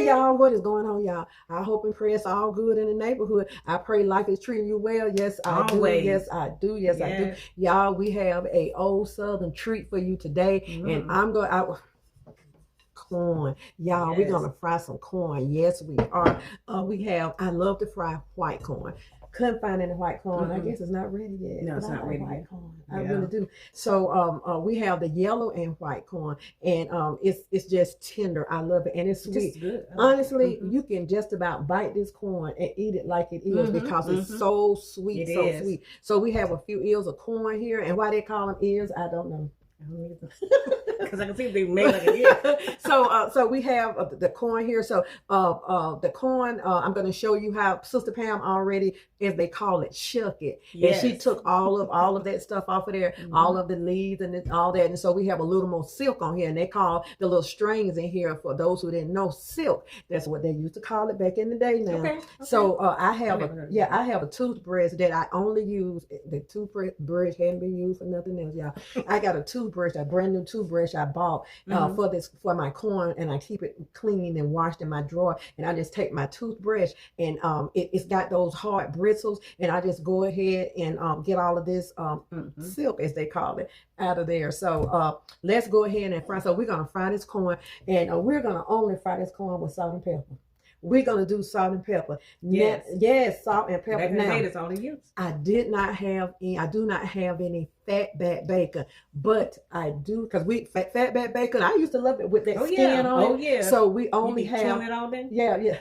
Hey y'all, what is going on, y'all? I hope and pray it's all good in the neighborhood. I pray life is treating you well. Yes, I do. Yes, I do. Yes, I do. Y'all, we have a old Southern treat for you today, and I'm going. Corn, y'all. We're gonna fry some corn. Yes, we are. We have. I love to fry white corn. Couldn't find any white corn. I guess it's not ready yet. No, it's not ready yet. Corn. I really do. So we have the yellow and white corn, and it's just tender. I love it, and it's sweet. Good. Honestly, you can just about bite this corn and eat it like it is because it's so sweet, sweet. So we have a few ears of corn here, and why they call them ears, I don't know. Because I can see they make like a year. So we have the corn here. So the corn, I'm going to show you how Sister Pam already, as they call it, shuck it. Yes. And she took all of that stuff off of there, all of the leaves and all that. And so we have a little more silk on here, and they call the little strings in here, for those who didn't know, silk. That's what they used to call it back in the day now. Okay. So I have a toothbrush that I only use. The toothbrush hadn't been used for nothing else, y'all. I got a toothbrush, a brand new toothbrush I bought for my corn, and I keep it clean and washed in my drawer. And I just take my toothbrush, and it's got those hard bristles, and I just go ahead and get all of this silk, as they call it, out of there. So let's go ahead and fry. So we're gonna fry this corn, and we're gonna only fry this corn with salt and pepper. We're gonna do salt and pepper. Yes, salt and pepper. Now, that's all they use. I do not have any fatback bacon, but I do, because fatback bacon, I used to love it with that skin on it. So we only have it all then? Yeah.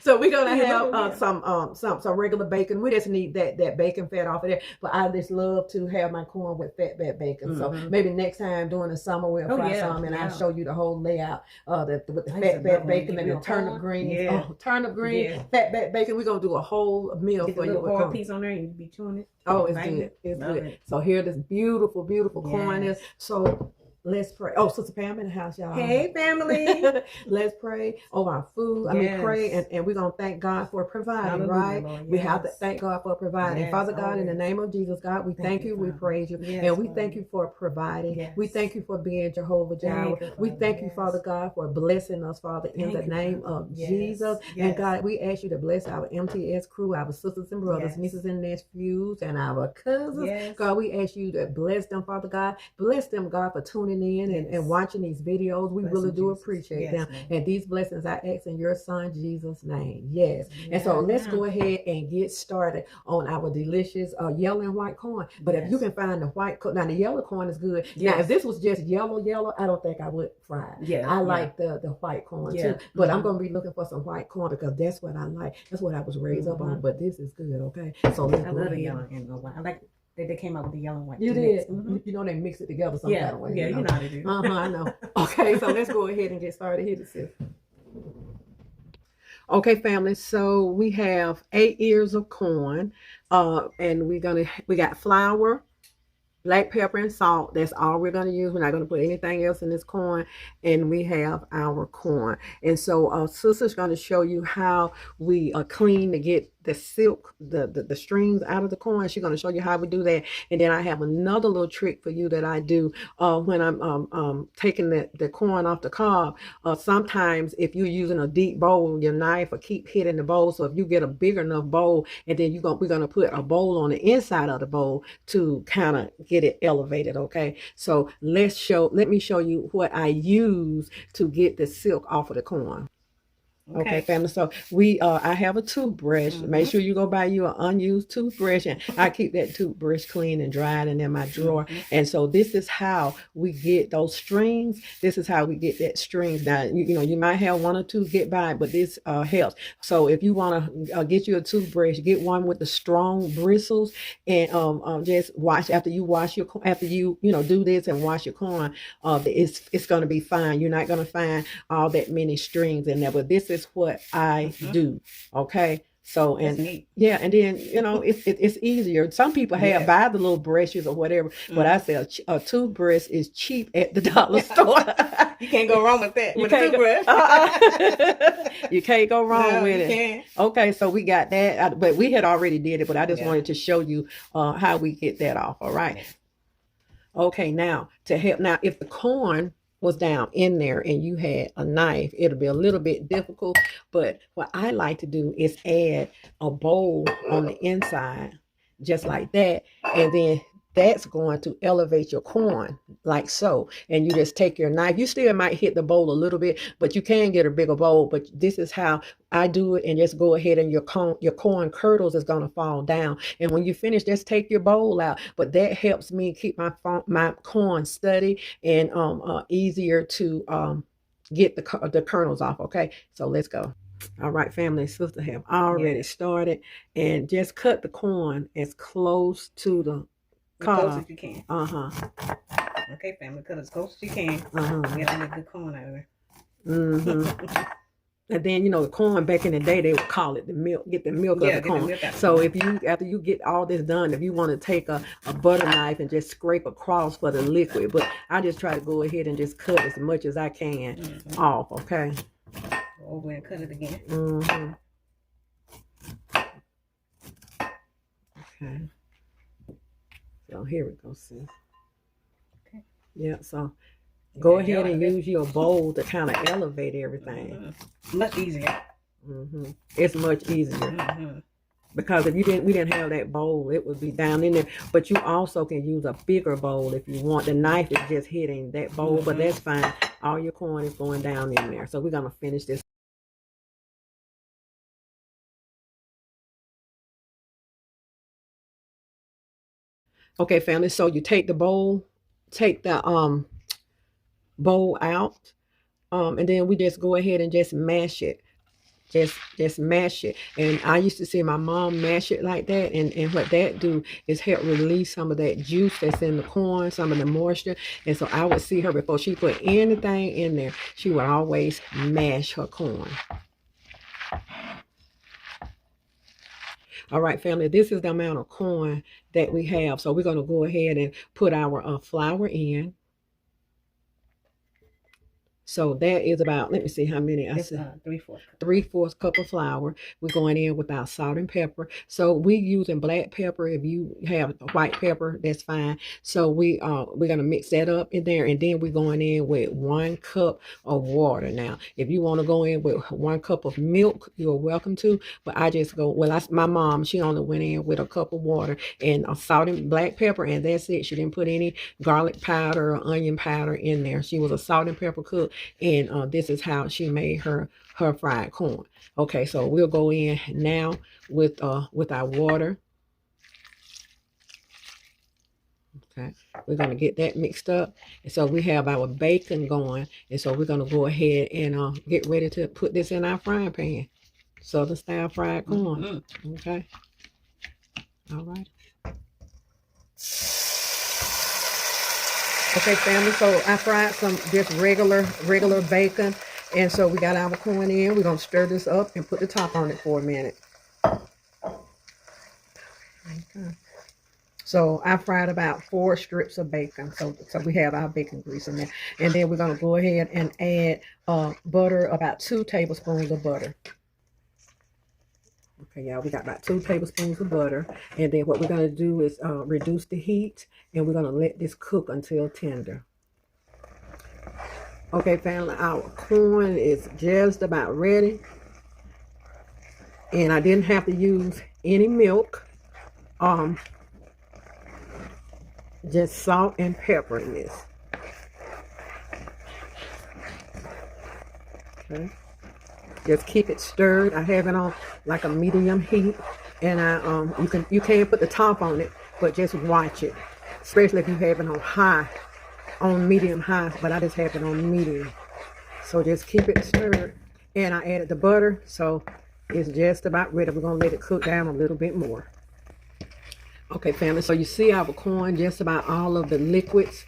So we're gonna have some regular bacon. We just need that bacon fat off of there. But I just love to have my corn with fatback bacon. So maybe next time during the summer we'll fry some, and I'll show you the whole layout with the fatback bacon and the turnip greens. Turnip green, fatback bacon. We're gonna do a whole meal for you. With a piece on there, and you be chewing it. Oh, it's good. It's good. So here this beautiful corn is. So let's pray. Oh, Sister Pam in the house, y'all. Hey, family. Let's pray over our food. Pray, and we're going to thank God for providing, right? Lord, we have to thank God for providing. Father God, in the name of Jesus, God, we thank you, we praise you, and we thank you for providing. We thank you for being Jehovah Jireh. We thank you, Father God, for blessing us, Father, in the name of Jesus. And God, we ask you to bless our MTS crew, our sisters and brothers, nieces and nephews, and our cousins. God, we ask you to bless them, Father God. Bless them, God, for tuning in and watching these videos. We really do appreciate them. And these blessings I ask in your son Jesus' name. And so let's go ahead and get started on our delicious yellow and white corn. But if you can find the white corn, now the yellow corn is good. Now if this was just yellow, I don't think I would fry it. I like the white corn too. But I'm going to be looking for some white corn, because that's what I like. That's what I was raised up on. But this is good, okay? So let's go ahead. Yellow and the white. I like they came out with the yellow and white. You did. You know, they mix it together some kind of way. Yeah, you know how to do. I know. Okay, so let's go ahead and get started. Here it is. Okay, family. So we have 8 ears of corn, and we got flour, black pepper, and salt. That's all we're going to use. We're not going to put anything else in this corn. And we have our corn. And so sister's going to show you how we clean to get the silk, the strings out of the corn. She's going to show you how we do that. And then I have another little trick for you that I do when I'm taking the corn off the cob. Sometimes if you're using a deep bowl, your knife will keep hitting the bowl. So if you get a big enough bowl, and then we're going to put a bowl on the inside of the bowl to kind of get it elevated. Okay, so let me show you what I use to get the silk off of the corn. Okay, family. So I have a toothbrush. Make sure you go buy you an unused toothbrush, and I keep that toothbrush clean and dried and in my drawer. And so this is how we get those strings. This is how we get that strings. Now you might have one or two get by, but this helps. So if you want to get you a toothbrush, get one with the strong bristles, and just wash after you do this and wash your corn. It's going to be fine. You're not going to find all that many strings in there, but this is what I do. Okay, so and then it's easier. Some people buy the little brushes or whatever, but I say a toothbrush is cheap at the dollar store. You can't go wrong with that. With a toothbrush. You can't go wrong with it. Okay, so we got that, but we had already did it, but I just wanted to show you how we get that off. All right. Okay, now to help. Now if the corn was down in there and you had a knife, it'll be a little bit difficult. But what I like to do is add a bowl on the inside, just like that. And then that's going to elevate your corn like so. And you just take your knife. You still might hit the bowl a little bit, but you can get a bigger bowl. But this is how I do it. And just go ahead, and your corn kernels is going to fall down. And when you finish, just take your bowl out. But that helps me keep my corn steady and easier to get the kernels off. Okay, so let's go. All right, family and sister have already started, and just cut the corn as close to the close as you can. Uh-huh. Okay, family, cut as close as you can. Get all the good corn out of there. Mm-hmm. And then, the corn back in the day, they would call it the milk, get the milk of the corn. So if you, after you get all this done, if you want to take a butter knife and just scrape across for the liquid, but I just try to go ahead and just cut as much as I can off, okay? Go over and cut it again. Okay. So here we go, sis. Okay. Yeah, so go ahead and use your bowl to kind of elevate everything. Much easier. It's much easier. Because if we didn't have that bowl, it would be down in there. But you also can use a bigger bowl if you want. The knife is just hitting that bowl, but that's fine. All your corn is going down in there. So we're going to finish this. Okay, family, so you take the bowl out, and then we just go ahead and just mash it. Just mash it. And I used to see my mom mash it like that, and what that do is help release some of that juice that's in the corn, some of the moisture. And so I would see her, before she put anything in there, she would always mash her corn. All right, family, this is the amount of corn that we have. So we're going to go ahead and put our flour in. So that is about, let me see how many I said. 3/4 cup of flour. We're going in with our salt and pepper. So we using black pepper. If you have white pepper, that's fine. So we're gonna mix that up in there, and then we're going in with 1 cup of water. Now, if you want to go in with 1 cup of milk, you're welcome to. But I just go, my mom, she only went in with a cup of water and salt and black pepper, and that's it. She didn't put any garlic powder or onion powder in there. She was a salt and pepper cook. And this is how she made her fried corn. Okay, so we'll go in now with our water. Okay, we're going to get that mixed up. And so we have our bacon going. And so we're going to go ahead and get ready to put this in our frying pan. Southern style fried corn. Okay. All right. Okay, family, so I fried some just regular bacon. And so we got our corn in. We're going to stir this up and put the top on it for a minute. Okay. So I fried about 4 strips of bacon. So we have our bacon grease in there. And then we're going to go ahead and add butter, about 2 tablespoons of butter. Okay, y'all, we got about 2 tablespoons of butter. And then what we're going to do is reduce the heat, and we're going to let this cook until tender. Okay, family, our corn is just about ready. And I didn't have to use any milk. Just salt and pepper in this. Okay. Just keep it stirred. I have it on like a medium heat, and you can put the top on it, but just watch it, especially if you have it on medium high. But I just have it on medium, so just keep it stirred. And I added the butter, so it's just about ready. We're gonna let it cook down a little bit more. Okay, family. So you see our corn, just about all of the liquids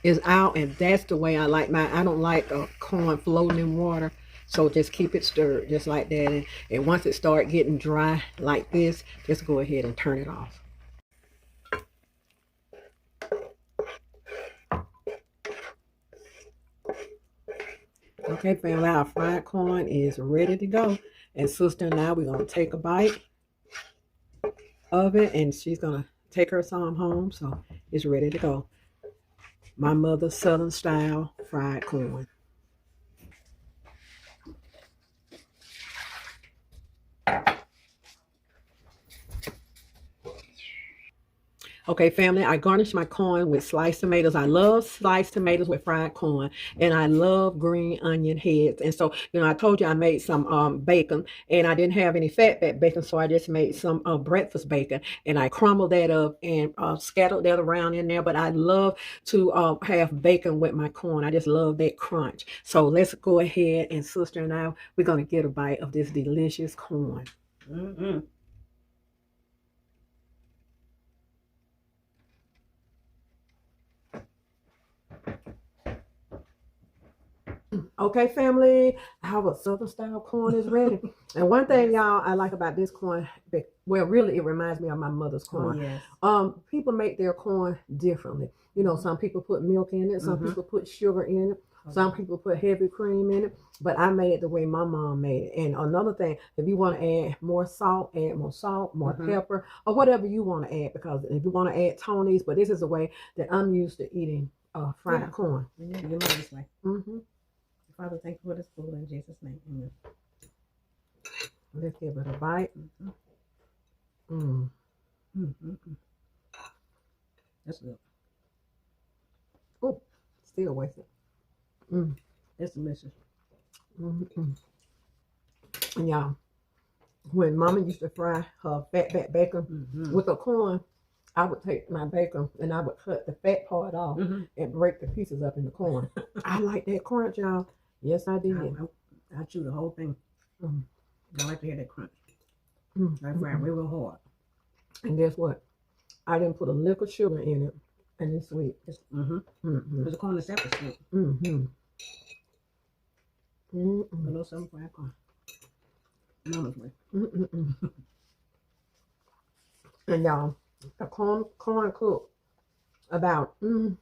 is out, and that's the way I like mine. I don't like corn floating in water, so just keep it stirred just like that. And once it starts getting dry like this, just go ahead and turn it off. Okay, family, our fried corn is ready to go. And sister and I, we're going to take a bite of it, and she's going to take her some home, so it's ready to go. my mother's Southern style fried corn. Okay, family, I garnish my corn with sliced tomatoes. I love sliced tomatoes with fried corn, and I love green onion heads. And so, I told you I made some bacon, and I didn't have any fat bacon, so I just made some breakfast bacon, and I crumbled that up and scattered that around in there. But I love to have bacon with my corn. I just love that crunch. So let's go ahead, and sister and I, we're going to get a bite of this delicious corn. Mm-hmm. Okay, family, our Southern style corn is ready. And one thing, y'all, I like about this corn, well, really, it reminds me of my mother's corn. Oh, yes. People make their corn differently. Some people put milk in it, some people put sugar in it, some people put heavy cream in it. But I made it the way my mom made it. And another thing, if you want to add more salt, more pepper, or whatever you want to add. Because if you want to add Tony's, but this is the way that I'm used to eating fried corn. Yeah, your mother's way. Mm-hmm. Father, thank you for this food in Jesus' name. Amen. Let's give it a bite. Mm-hmm. Mm-hmm. That's good. Oh, still wasted. That's delicious. Mm-hmm. And y'all, when Mama used to fry her fat bacon with the corn, I would take my bacon and I would cut the fat part off and break the pieces up in the corn. I like that crunch, y'all. Yes, I did. I chew the whole thing. I like to hear that crunch. I fry real hard. And guess what? I didn't put a lick of sugar in it, and it's sweet. Because the corn itself is sweet. A little something fried corn. Mama's way. And y'all, the corn cooked about 20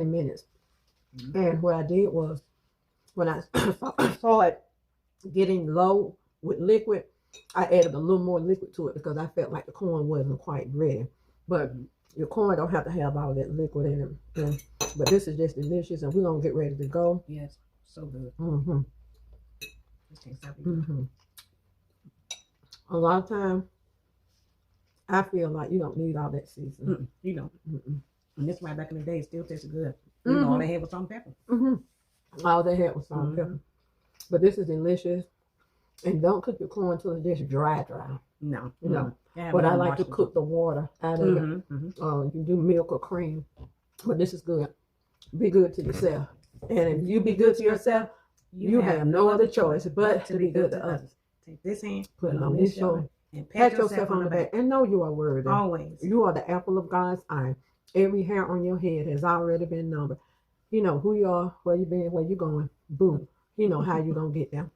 minutes. And what I did was, when I saw it getting low with liquid, I added a little more liquid to it because I felt like the corn wasn't quite ready. But your corn don't have to have all that liquid in it. But this is just delicious, and we're going to get ready to go. Yes, so good. A lot of times, I feel like you don't need all that seasoning. You don't. And this right back in the day, it still tastes good. All they had was salt and pepper. All they had was salt and pepper. But this is delicious. And don't cook your corn till it's just dry. No. But I like to cook the water out of it. You can do milk or cream. But this is good. Be good to yourself. And if you be good to yourself, you have no other choice but to be good to others. Take this hand, put it on this shoulder, and pat yourself on the back. And know you are worthy. Always. You are the apple of God's eye. Every hair on your head has already been numbered. You know who you are, where you been, where you going. Boom. You know how you going to get there.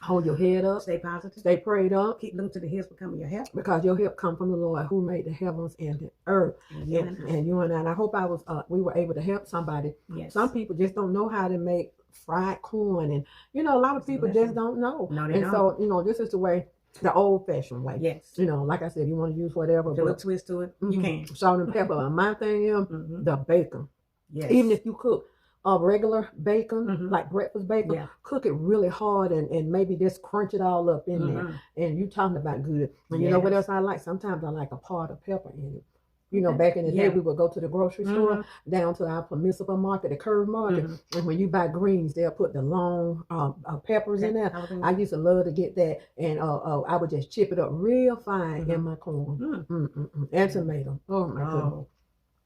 Hold your head up. Stay positive. Stay prayed up. Keep looking to the hills becoming your help. Because your help come from the Lord who made the heavens and the earth. And you and I. And I hope we were able to help somebody. Yes. Some people just don't know how to make fried corn. And, a lot of people just don't know. No, they don't. So, this is the way, the old-fashioned way. Yes. Like I said, you want to use whatever. Put a twist to it, you can. Salt and pepper. My thing is the bacon. Yes. Even if you cook regular bacon, like breakfast bacon, cook it really hard and maybe just crunch it all up in there. And you talking about good. And you know what else I like? Sometimes I like a part of pepper in it. Back in the day, we would go to the grocery store, down to our municipal market, the Curve Market, and when you buy greens, they'll put the long peppers in there. I used to love to get that, and I would just chip it up real fine in my corn. And tomato. Oh, my goodness.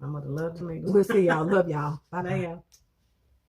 My mother loved tomatoes. We'll see y'all. Love y'all. Bye.